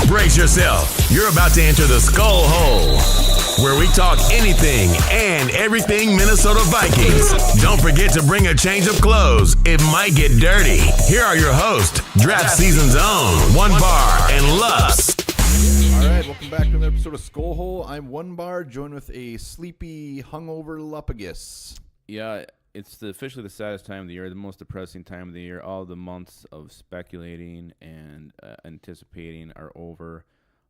Brace yourself. You're about to enter the SKOLHole, where we talk anything and everything Minnesota Vikings. Don't forget to bring a change of clothes. It might get dirty. Here are your hosts, Draft Season's own Onebar and Lups. All right, welcome back to another episode of SKOLHole. I'm Onebar, joined with a sleepy, hungover Lupagus. Yeah, it's officially the saddest time of the year, the most depressing time of the year. All the months of speculating and anticipating are over.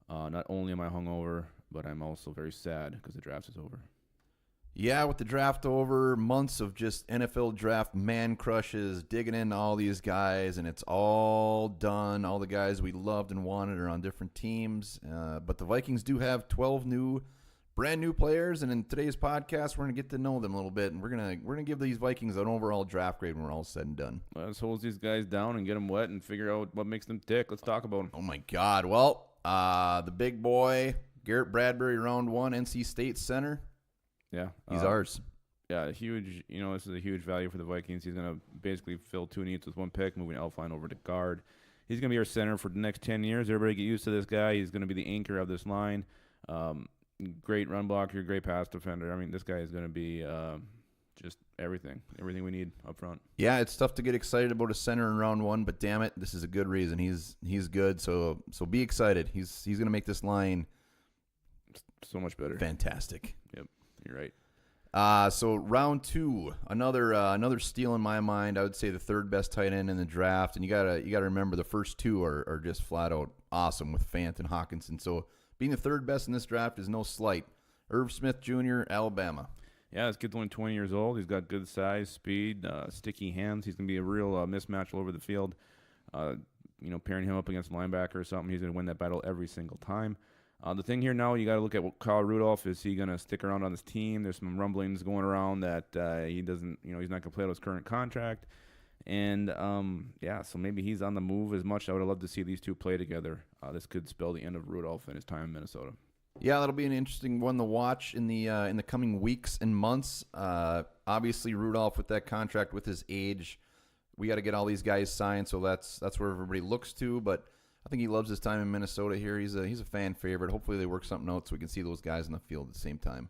Not only am I hungover, but I'm also very sad because the draft is over. Yeah, with the draft over, months of just NFL draft man crushes, digging into all these guys, and it's all done. All the guys we loved and wanted are on different teams. But the Vikings do have 12 brand new players, and in today's podcast, we're going to get to know them a little bit, and we're gonna give these Vikings an overall draft grade when we're all said and done. Let's hold these guys down and get them wet and figure out what makes them tick. Let's talk about them. Oh, my God. Well, the big boy, Garrett Bradbury, round one, NC State center. Yeah. He's ours. Yeah, huge. This is a huge value for the Vikings. He's going to basically fill two needs with one pick, moving Elfline over to guard. He's going to be our center for the next 10 years. Everybody get used to this guy. He's going to be the anchor of this line. Great run blocker, great pass defender. I mean, this guy is going to be just everything we need up front. Yeah, it's tough to get excited about a center in round one, but damn it, this is a good reason. He's good, so be excited. He's going to make this line so much better. Fantastic. Yep, you're right. So round two, another steal in my mind. I would say the third best tight end in the draft, and you gotta remember the first two are just flat out awesome with Fant and Hawkinson. So being the third best in this draft is no slight. Irv Smith Jr., Alabama. Yeah, this kid's only 20 years old. He's got good size, speed, sticky hands. He's going to be a real mismatch all over the field. Pairing him up against a linebacker or something, he's going to win that battle every single time. The thing here now, you got to look at what Kyle Rudolph, is he going to stick around on this team? There's some rumblings going around that he doesn't, he's not going to play out his current contract. And, so maybe he's on the move as much. I would have loved to see these two play together. This could spell the end of Rudolph and his time in Minnesota. Yeah, that'll be an interesting one to watch in the coming weeks and months. Obviously, Rudolph with that contract, with his age, we got to get all these guys signed, so that's where everybody looks to. But I think he loves his time in Minnesota here. He's a fan favorite. Hopefully they work something out so we can see those guys in the field at the same time.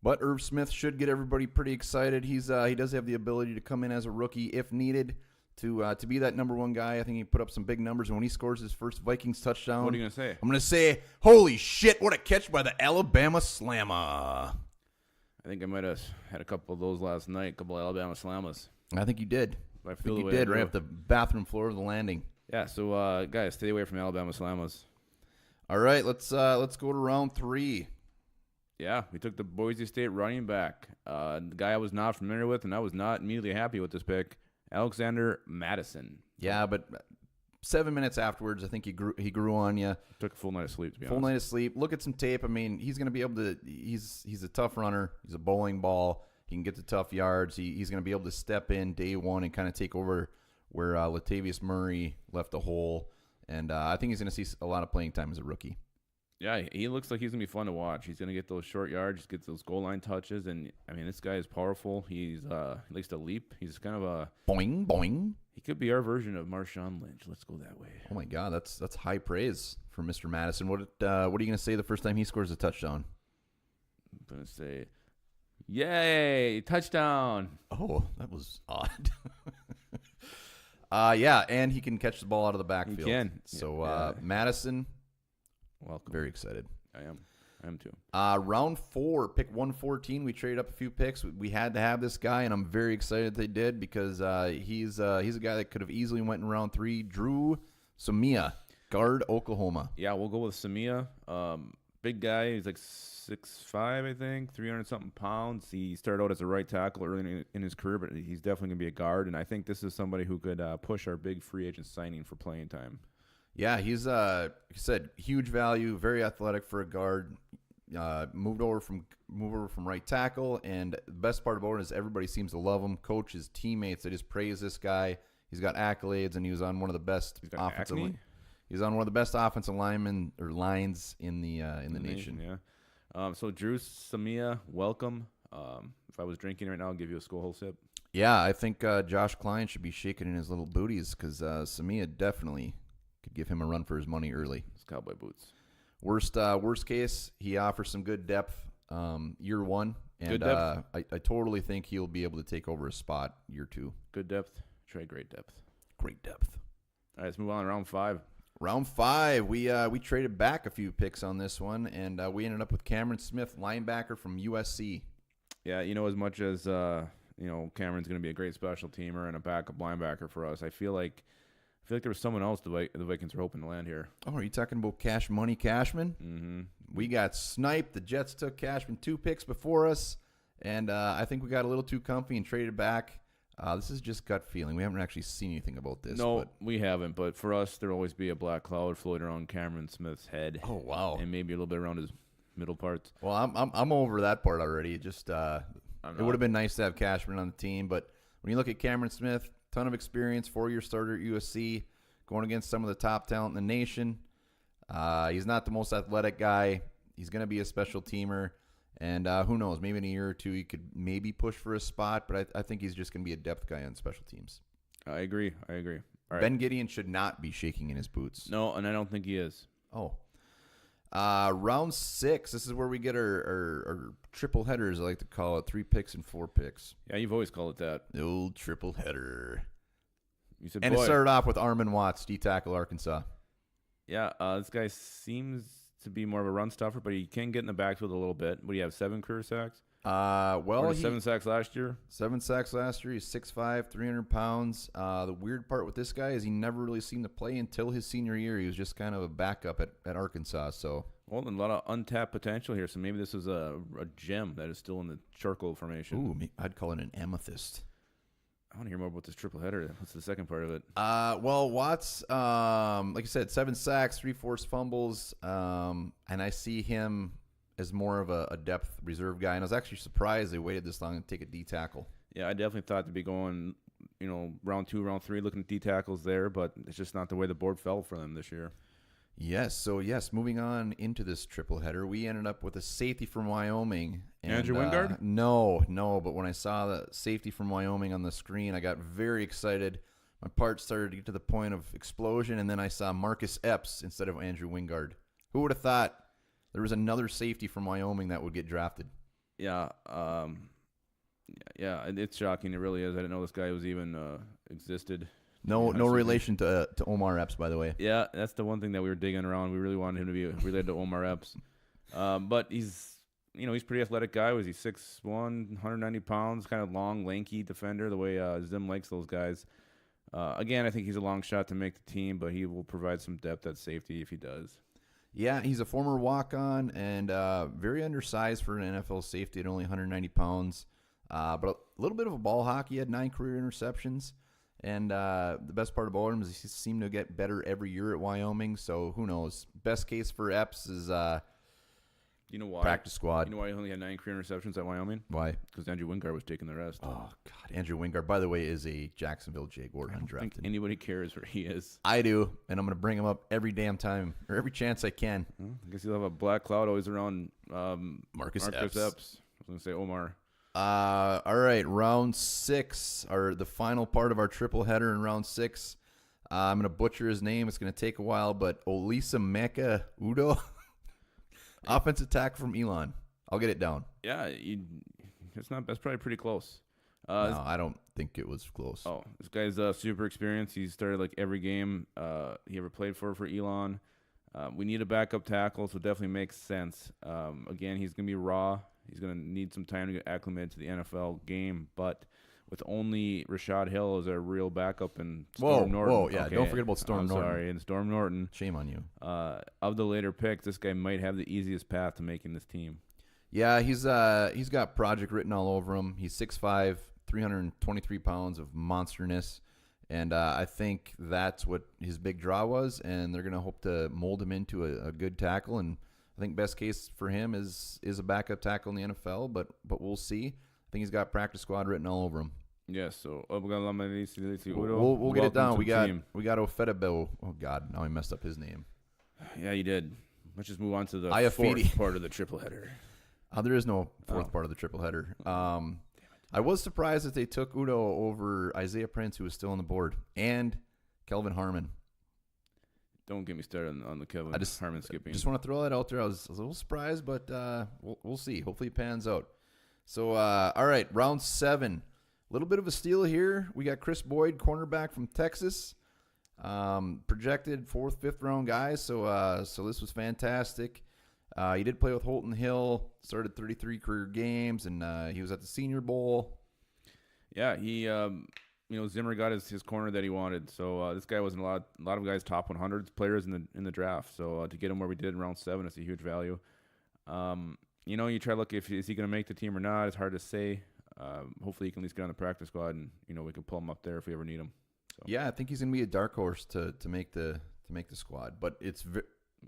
But Irv Smith should get everybody pretty excited. He does have the ability to come in as a rookie if needed to be that number one guy. I think he put up some big numbers, and when he scores his first Vikings touchdown. What are you going to say? I'm going to say, holy shit, what a catch by the Alabama Slammer. I think I might have had a couple of those last night, a couple of Alabama Slammers. I think you did. I think you did, right off the bathroom floor of the landing. Yeah, so guys, stay away from Alabama Slammers. All right, let's go to round three. Yeah, we took the Boise State running back, the guy I was not familiar with, and I was not immediately happy with this pick, Alexander Mattison. Yeah, but 7 minutes afterwards, I think he grew on you. Took a full night of sleep, to be honest. Full night of sleep. Look at some tape. I mean, he's going to be able to. He's a tough runner. He's a bowling ball. He can get to tough yards. He's going to be able to step in day one and kind of take over where Latavius Murray left the hole. And I think he's going to see a lot of playing time as a rookie. Yeah, he looks like he's going to be fun to watch. He's going to get those short yards, get those goal line touches, and, I mean, this guy is powerful. He likes to leap. He's kind of a... Boing, boing. He could be our version of Marshawn Lynch. Let's go that way. Oh, my God, that's high praise for Mr. Mattison. What are you going to say the first time he scores a touchdown? I'm going to say, yay, touchdown. Oh, that was odd. Yeah, and he can catch the ball out of the backfield. He can. So, Mattison... Welcome. Very excited. I am too. Round 4, pick 114. We traded up a few picks. We had to have this guy, and I'm very excited they did because he's a guy that could have easily went in round 3. Drew Samia, guard, Oklahoma. Yeah, we'll go with Samia. Big guy. He's like 6'5", I think, 300-something pounds. He started out as a right tackle early in his career, but he's definitely going to be a guard, and I think this is somebody who could push our big free agent signing for playing time. Yeah, he's like I said, huge value, very athletic for a guard. Moved over from right tackle, and the best part about it is everybody seems to love him. Coaches, teammates, they just praise this guy. He's got accolades, and he was on one of the best offensive. He's on one of the best offensive linemen or lines in the nation. Yeah. So Drew Samia, welcome. If I was drinking right now, I'd give you a SKOLHole sip. Yeah, I think Josh Klein should be shaking in his little booties because Samia definitely could give him a run for his money early. It's cowboy boots. Worst case, he offers some good depth year one, and Good depth. I totally think he'll be able to take over a spot year two. Good depth. Trade great depth. Great depth. All right, let's move on to round 5. Round 5, we traded back a few picks on this one, and we ended up with Cameron Smith, linebacker from USC. Yeah, as much as Cameron's going to be a great special teamer and a backup linebacker for us, I feel like there was someone else the Vikings were hoping to land here. Oh, are you talking about Cash Money Cashman? Mm-hmm. We got sniped. The Jets took Cashman 2 picks before us, and I think we got a little too comfy and traded back. This is just gut feeling. We haven't actually seen anything about this. No, we haven't. But for us, there'll always be a black cloud floating around Cameron Smith's head. Oh, wow. And maybe a little bit around his middle parts. Well, I'm over that part already. Just it would have been nice to have Cashman on the team, but when you look at Cameron Smith, ton of experience, 4-year starter at USC, going against some of the top talent in the nation. He's not the most athletic guy. He's going to be a special teamer. And who knows, maybe in a year or two he could maybe push for a spot, but I think he's just going to be a depth guy on special teams. I agree. All right. Ben Gideon should not be shaking in his boots. No, and I don't think he is. Oh. Round 6, this is where we get our triple headers, I like to call it, 3 picks and 4 picks. Yeah, you've always called it that. The old triple header. You said, and boy. It started off with Armon Watts, D-tackle, Arkansas. Yeah, this guy seems to be more of a run stuffer, but he can get in the backfield a little bit. What do you have, 7 career sacks? Well, 7 sacks last year. 7 sacks last year. He's 6'5", 300 pounds. The weird part with this guy is he never really seemed to play until his senior year. He was just kind of a backup at Arkansas. So, well, a lot of untapped potential here. So maybe this is a gem that is still in the charcoal formation. Ooh, I'd call it an amethyst. I want to hear more about this triple header. What's the second part of it? Well, Watts, like I said, 7 sacks, 3 forced fumbles, and I see him as more of a depth reserve guy. And I was actually surprised they waited this long to take a D tackle. Yeah, I definitely thought to be going, round 2, round 3, looking at D tackles there, but it's just not the way the board fell for them this year. Yes. Moving on into this triple header, we ended up with a safety from Wyoming. And, Andrew Wingard? No. But when I saw the safety from Wyoming on the screen, I got very excited. My parts started to get to the point of explosion, and then I saw Marcus Epps instead of Andrew Wingard. Who would have thought there was another safety from Wyoming that would get drafted? Yeah. Yeah, it's shocking. It really is. I didn't know this guy was even existed. No relation to Omar Epps, by the way. Yeah, that's the one thing that we were digging around. We really wanted him to be related to Omar Epps. But he's a pretty athletic guy. Was he 6'1", 190 pounds, kind of long, lanky defender, the way Zim likes those guys. Again, I think he's a long shot to make the team, but he will provide some depth at safety if he does. Yeah, he's a former walk-on and very undersized for an NFL safety at only 190 pounds. But a little bit of a ball hawk. He had 9 career interceptions. And the best part about him is he seemed to get better every year at Wyoming. So who knows? Best case for Epps is you know why? Practice squad. You know why he only had 9 career interceptions at Wyoming? Why? Because Andrew Wingard was taking the rest. Oh, God. Andrew Wingard, by the way, is a Jacksonville Jaguar undrafted. I don't think anybody cares where he is. I do, and I'm going to bring him up every damn time, or every chance I can. Well, I guess he'll have a black cloud always around Marcus Epps. I was going to say Omar. All right, round 6, or the final part of our triple header in round 6. I'm going to butcher his name. It's going to take a while, but Olisaemka Udoh, offensive tackle from Elon. I'll get it down. Yeah, that's probably pretty close. No, I don't think it was close. Oh, this guy's super experienced. He's started like every game he ever played for Elon. We need a backup tackle, so it definitely makes sense. Again, he's going to be raw. He's going to need some time to get acclimated to the NFL game, but with only Rashad Hill as a real backup and Storm Norton. Whoa, yeah, don't forget about Storm Norton. Sorry, and Storm Norton. Shame on you. Of the later picks, this guy might have the easiest path to making this team. Yeah, he's got project written all over him. He's 6'5", 323 pounds of monsterness, and I think that's what his big draw was, and they're going to hope to mold him into a good tackle, and I think best case for him is a backup tackle in the NFL, but we'll see. I think he's got practice squad written all over him. Yes, so we'll get it down. We got Ofedebo. Oh God, now I messed up his name. Yeah, you did. Let's just move on to the Iafidi. fourth part of the triple header. There is no fourth part of the triple header. I was surprised that they took Udoh over Isaiah Prince, who was still on the board, and Kelvin Harmon. Don't get me started on the Kevin Harmon skipping. Just want to throw that out there. I was a little surprised, but we'll see. Hopefully it pans out. So, all right, round 7. A little bit of a steal here. We got Kris Boyd, cornerback from Texas. Projected 4th, 5th round guy. So this was fantastic. He did play with Holton Hill, started 33 career games, and he was at the Senior Bowl. Yeah, he, Zimmer got his corner that he wanted. So this guy wasn't a lot of guys top 100 players in the draft. So to get him where we did in round 7, it's a huge value. You try to look is he going to make the team or not. It's hard to say. Hopefully he can at least get on the practice squad, and we can pull him up there if we ever need him. So. Yeah, I think he's going to be a dark horse to make the squad. But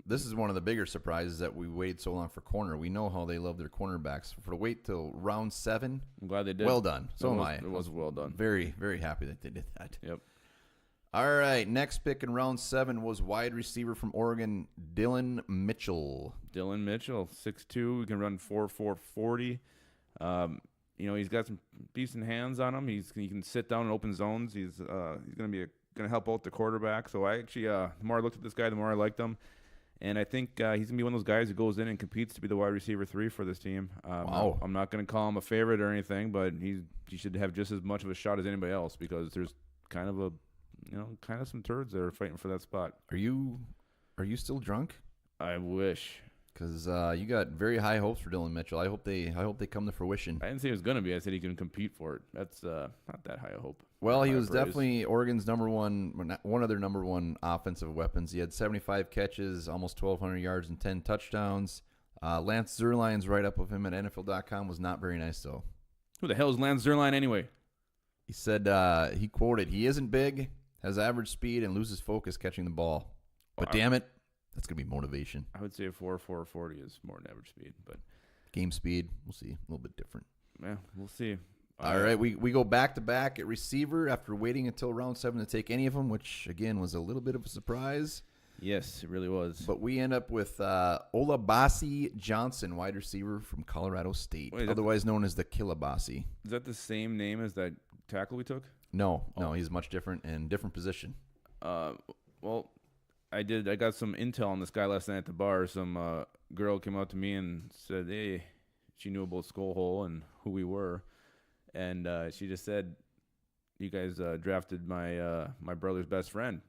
this is one of the bigger surprises that we waited so long for corner. We know how they love their cornerbacks. For to wait till round 7, I'm glad they did. Well done. So am I. It was well done. Very, very happy that they did that. Yep. All right, next pick in round 7 was wide receiver from Oregon, Dillon Mitchell. Dillon Mitchell, 6'2", he can run 4.40. He's got some decent hands on him. He can sit down in open zones. He's going to help out the quarterback. So I actually, the more I looked at this guy, the more I liked him. And I think he's going to be one of those guys who goes in and competes to be the wide receiver 3 for this team. Wow. I'm not going to call him a favorite or anything, but he should have just as much of a shot as anybody else because there's kind of some turds that are fighting for that spot. Are you still drunk? I wish. Because you got very high hopes for Dillon Mitchell. I hope they come to fruition. I didn't say he was going to be. I said he can compete for it. That's not that high a hope. Well, he was definitely Oregon's one of their number 1 offensive weapons. He had 75 catches, almost 1,200 yards, and 10 touchdowns. Lance Zierlein's write-up of him at NFL.com was not very nice, though. Who the hell is Lance Zierlein anyway? He said, he quoted, "He isn't big, has average speed, and loses focus catching the ball. But damn it, that's going to be motivation." I would say 4.40 is more than average speed, but game speed, we'll see. A little bit different. Yeah, we'll see. All right, we go back-to-back at receiver after waiting until round 7 to take any of them, which, again, was a little bit of a surprise. Yes, it really was. But we end up with Olabisi Johnson, wide receiver from Colorado State, otherwise known as the Kilabasi. Is that the same name as that tackle we took? No, he's much different and different position. Well, I got some intel on this guy last night at the bar. Some girl came up to me and said, hey, she knew about SKOLHole and who we were. And she just said, you guys drafted my brother's best friend.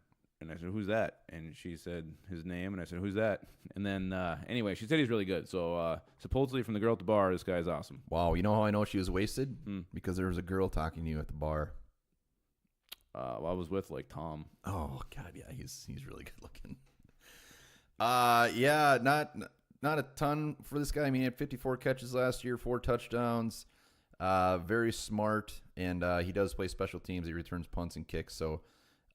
And I said, who's that? And she said his name. And I said, who's that? And then, anyway, she said he's really good. So supposedly from the girl at the bar, this guy's awesome. Wow. You know how I know she was wasted? Because there was a girl talking to you at the bar. I was with, Tom. Oh, God, yeah. He's really good looking. Yeah, not a ton for this guy. I mean, he had 54 catches last year, 4 touchdowns. Very smart, and he does play special teams. He returns punts and kicks. So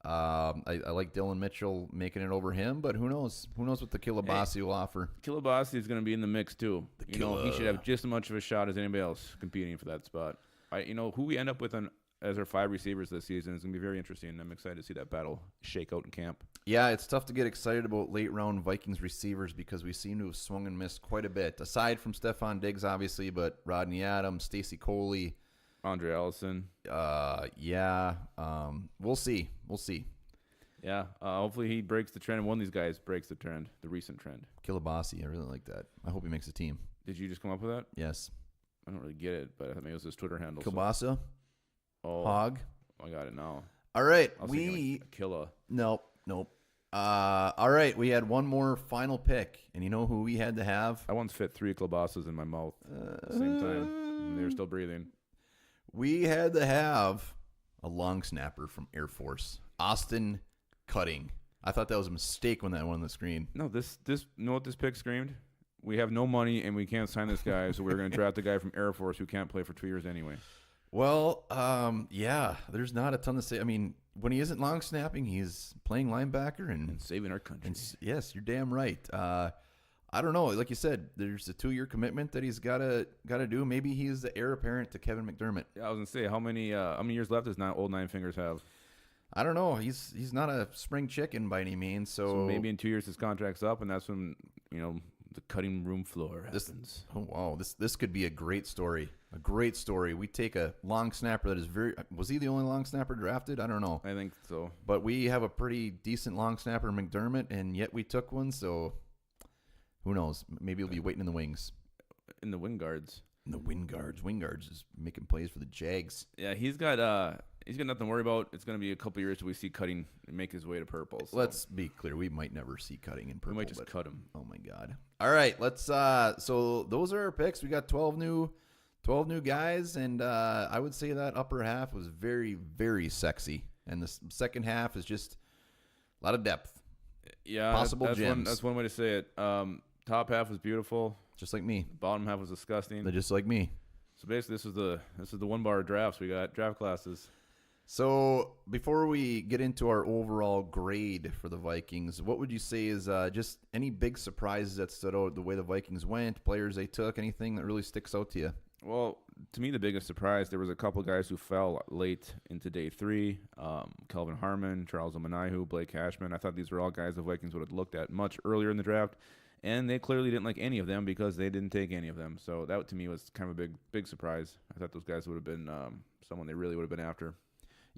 I like Dillon Mitchell making it over him, but who knows? Who knows what the Kilabasi will offer? Kilabasi is going to be in the mix too. He should have just as much of a shot as anybody else competing for that spot. Who we end up with as our 5 receivers this season is going to be very interesting. I'm excited to see that battle shake out in camp. Yeah, it's tough to get excited about late-round Vikings receivers because we seem to have swung and missed quite a bit. Aside from Stephon Diggs, obviously, but Rodney Adams, Stacey Coley. Andre Ellison. Yeah. We'll see. Yeah. Hopefully he breaks the trend. One of these guys breaks the trend, the recent trend. Kilabasi, I really like that. I hope he makes a team. Did you just come up with that? Yes. I don't really get it, but I thought maybe it was his Twitter handle. Kilbasa. Oh. Hog. I got it now. All right. Killa. Nope. All right. We had one more final pick, and you know who we had to have? I once fit 3 Kilbasas in my mouth at the same time, and they were still breathing. We had to have a long snapper from Air Force, Austin Cutting. I thought that was a mistake when that went on the screen. No, this you know what this pick screamed? We have no money and we can't sign this guy, so we're going to draft a guy from Air Force who can't play for 2 years anyway. Well, yeah, there's not a ton to say. I mean, when he isn't long snapping, he's playing linebacker and saving our country. Yes, you're damn right. I don't know. Like you said, there's a 2-year commitment that he's gotta do. Maybe he's the heir apparent to Kevin McDermott. Yeah, I was gonna say how many years left does old Nine Fingers have? I don't know. He's not a spring chicken by any means. So maybe in 2 years his contract's up, and that's when the cutting room floor happens. Oh wow, this could be a great story. A great story. We take a long snapper that is was he the only long snapper drafted? I don't know. I think so. But we have a pretty decent long snapper, McDermott, and yet we took one, so who knows? Maybe he'll be waiting in the wings. In the wing guards. In the wing guards. Wing guards is making plays for the Jags. Yeah, he's got nothing to worry about. It's going to be a couple years till we see Cutting make his way to purple. So. Let's be clear. We might never see Cutting in purple. We might just cut him. Oh, my God. All right, let's so those are our picks. We got 12 new guys, and I would say that upper half was very, very sexy. And the second half is just a lot of depth. Yeah, Possible gems. That's one way to say it. Top half was beautiful. Just like me. The bottom half was disgusting. They're just like me. So basically, this is the Onebar drafts. We got draft classes. So before we get into our overall grade for the Vikings, what would you say is just any big surprises that stood out the way the Vikings went, players they took, anything that really sticks out to you? Well, to me, the biggest surprise, there was a couple guys who fell late into day 3. Kelvin Harmon, Charles Omenihu, Blake Cashman. I thought these were all guys the Vikings would have looked at much earlier in the draft. And they clearly didn't like any of them because they didn't take any of them. So that, to me, was kind of a big surprise. I thought those guys would have been someone they really would have been after.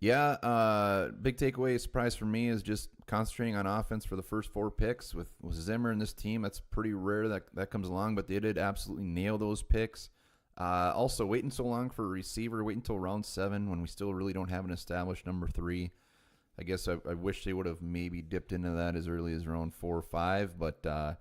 Yeah, big takeaway surprise for me is just concentrating on offense for the first 4 picks. With Zimmer and this team, that's pretty rare that comes along, but they did absolutely nail those picks. Also, waiting so long for a receiver, wait until round 7 when we still really don't have an established number 3. I guess I wish they would have maybe dipped into that as early as round 4 or 5, but...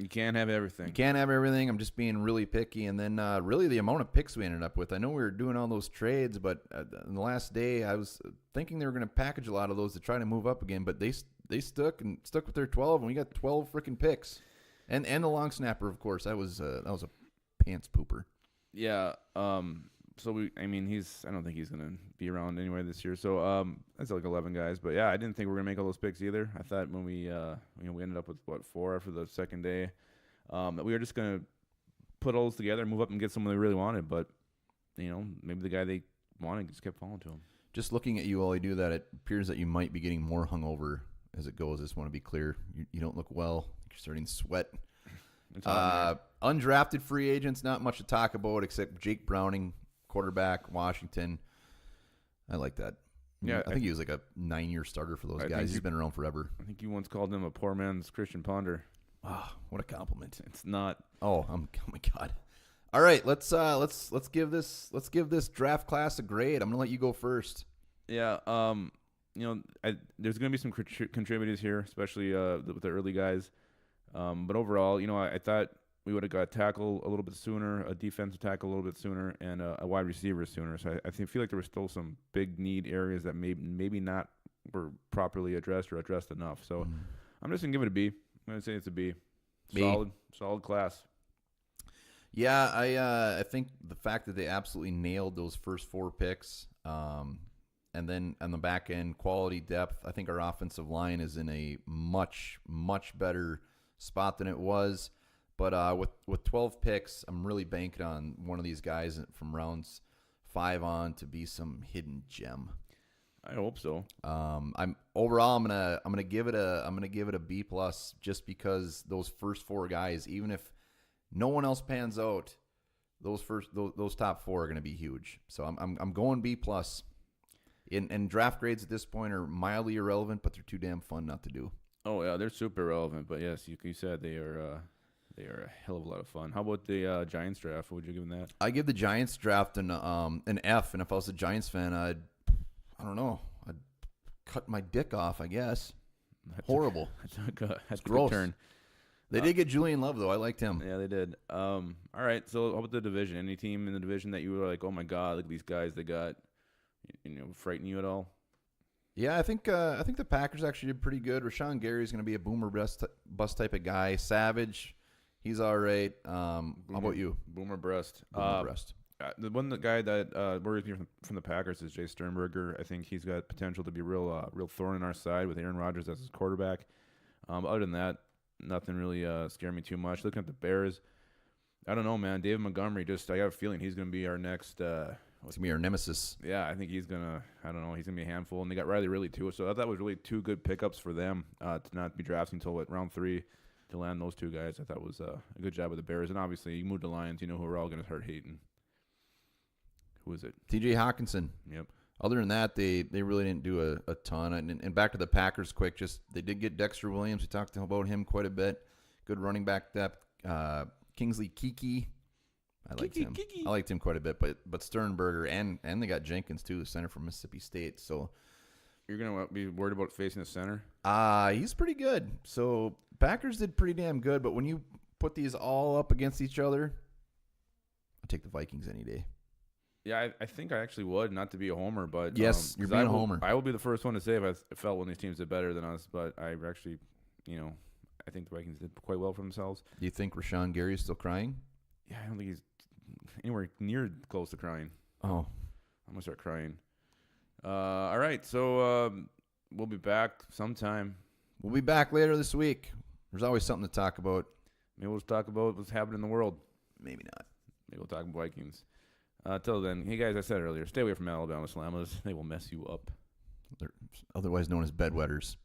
You can't have everything. You can't have everything. I'm just being really picky. And then really the amount of picks we ended up with. I know we were doing all those trades, but in the last day I was thinking they were going to package a lot of those to try to move up again. But they stuck with their 12, and we got 12 freaking picks. And the long snapper, of course. That was a pants pooper. Yeah. So I don't think he's gonna be around anyway this year. So that's like 11 guys. But yeah, I didn't think we were gonna make all those picks either. I thought when we we ended up with 4 after the second day, that we were just gonna put all those together, move up, and get someone they really wanted. But maybe the guy they wanted just kept falling to him. Just looking at you while you do that, it appears that you might be getting more hungover as it goes. I just want to be clear. You don't look well. You're starting to sweat. Undrafted free agents, not much to talk about except Jake Browning, quarterback, Washington. I like that. Yeah, I think he was like a 9-year starter for those guys. He's been around forever. I think you once called him a poor man's Christian Ponder. Oh, what a compliment! It's not. Oh my God! All right, let's give this draft class a grade. I'm gonna let you go first. Yeah. There's gonna be some contributors here, especially with the early guys. But overall, I thought we would have got tackle a little bit sooner, a defensive tackle a little bit sooner, and a wide receiver sooner. So I feel like there were still some big need areas that maybe not were properly addressed or addressed enough. So I'm just going to give it a B. I'm going to say it's a B. Solid class. Yeah, I think the fact that they absolutely nailed those first 4 picks, and then on the back end, quality depth, I think our offensive line is in a much, much better spot than it was. But with 12 picks, I'm really banking on one of these guys from rounds 5 on to be some hidden gem. I hope so. I'm gonna give it a B+ just because those first 4 guys, even if no one else pans out, those top 4 are gonna be huge. So I'm going B+. And draft grades at this point are mildly irrelevant, but they're too damn fun not to do. Oh yeah, they're super relevant. But yes, you said they are a hell of a lot of fun. How about the Giants draft? What would you give them that? I give the Giants draft an F, and if I was a Giants fan, I don't know, I'd cut my dick off, I guess. Horrible. That's gross. Turn. They did get Julian Love, though. I liked him. Yeah, they did. All right, so how about the division? Any team in the division that you were like, oh my God, look at these guys they got, frighten you at all? Yeah, I think the Packers actually did pretty good. Rashawn Gary's going to be a boomer bust type of guy. Savage, he's all right. How about you? Boomer breast. The guy that worries me from the Packers is Jay Sternberger. I think he's got potential to be real thorn in our side with Aaron Rodgers as his quarterback. Other than that, nothing really scared me too much. Looking at the Bears, I don't know, man. David Montgomery, I got a feeling he's going to be our next. It's going to be our nemesis. Yeah, I think he's going to, I don't know, he's going to be a handful. And they got Riley Ridley, too. So I thought that was really 2 good pickups for them to not be drafting until round 3 to land those 2 guys. I thought was a good job with the Bears. And obviously, you moved the Lions, who we're all going to start hating. Who is it? T.J. Hawkinson. Yep. Other than that, they really didn't do a ton. And back to the Packers quick, just they did get Dexter Williams. We talked about him quite a bit. Good running back depth. Kingsley Kiki. I liked him. I liked him quite a bit. But Sternberger and they got Jenkins too, the center from Mississippi State. So you're gonna be worried about facing the center? He's pretty good. So Packers did pretty damn good. But when you put these all up against each other, I'll take the Vikings any day. Yeah, I think I actually would, not to be a homer, but yes, you're being a homer. I will be the first one to say if I felt one of these teams did better than us, but I actually, I think the Vikings did quite well for themselves. Do you think Rashawn Gary is still crying? Yeah, I don't think he's anywhere near close to crying. Oh, I'm gonna start crying. All right, so we'll be back sometime. We'll be back later this week. There's always something to talk about. Maybe we'll talk about what's happening in the world. Maybe not. Maybe we'll talk Vikings. Till then, hey guys, I said earlier, stay away from Alabama Slammers. They will mess you up. They're otherwise known as bedwetters.